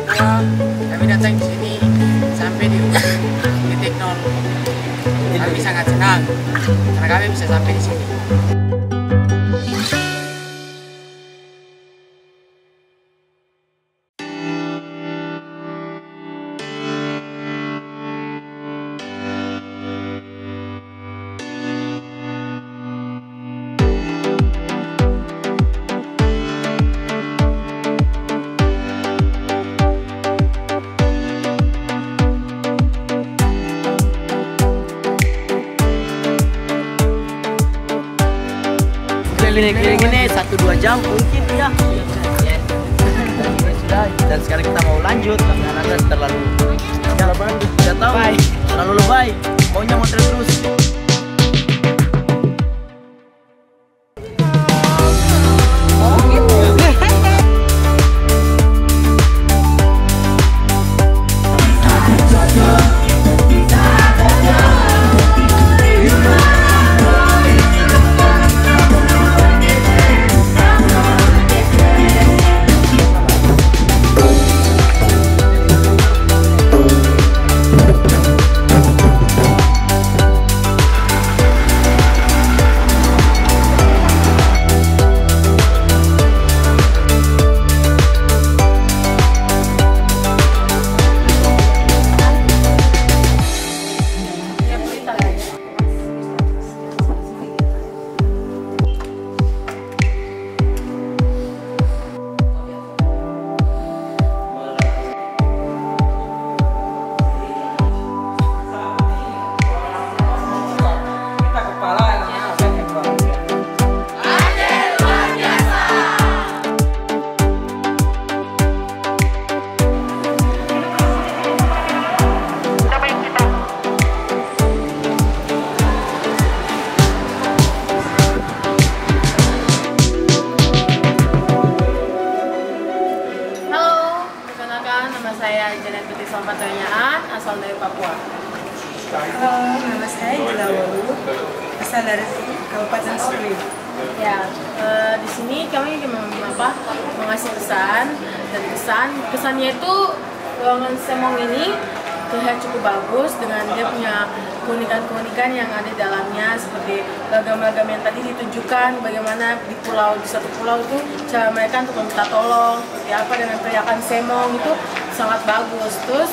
Papua, kami datang di sini sampai di titik nol. Kami sangat senang karena kami bisa sampai di sini. Keliling ini 1-2 jam mungkin ya. Sudah, dan sekarang kita mau lanjut karena terlalu tidak tahu, terlalu lebay, maunya mau terus. Asal dari Papua. Nama saya Jelawalu, asal dari Kabupaten Siswa. Ya, di sini kami mengasih pesan dan kesannya itu ruangan semong ini terlihat cukup bagus dengan dia punya keunikan-keunikan yang ada di dalamnya, seperti lagam-lagam yang tadi ditunjukkan bagaimana di satu pulau itu cara mereka untuk meminta tolong seperti apa dengan teriakan semong itu sangat bagus. Terus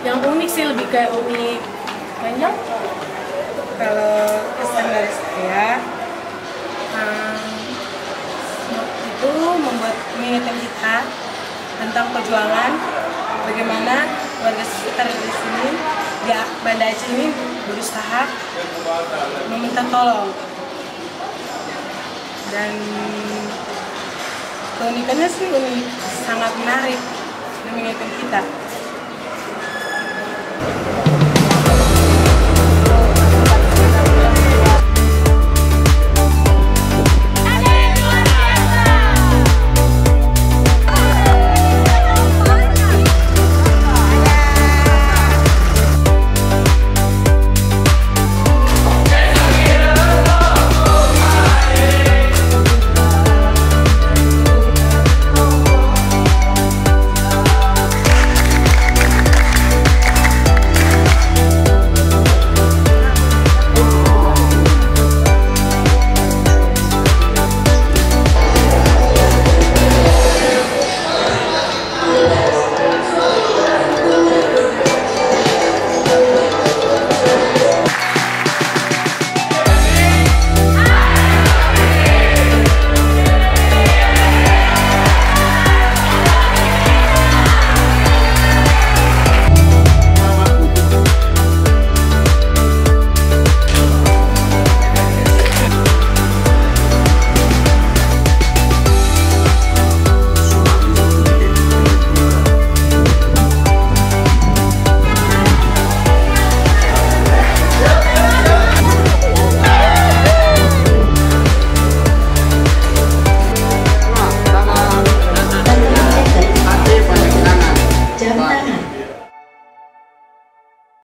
yang unik sih lebih kayak unik kayaknya Kalau kesan dari saya itu mengingatkan kita tentang perjuangan bagaimana warga sekitar di sini di Banda Aceh ini berusaha meminta tolong, dan keunikannya sih unik, sangat menarik dan mengingatkan kita.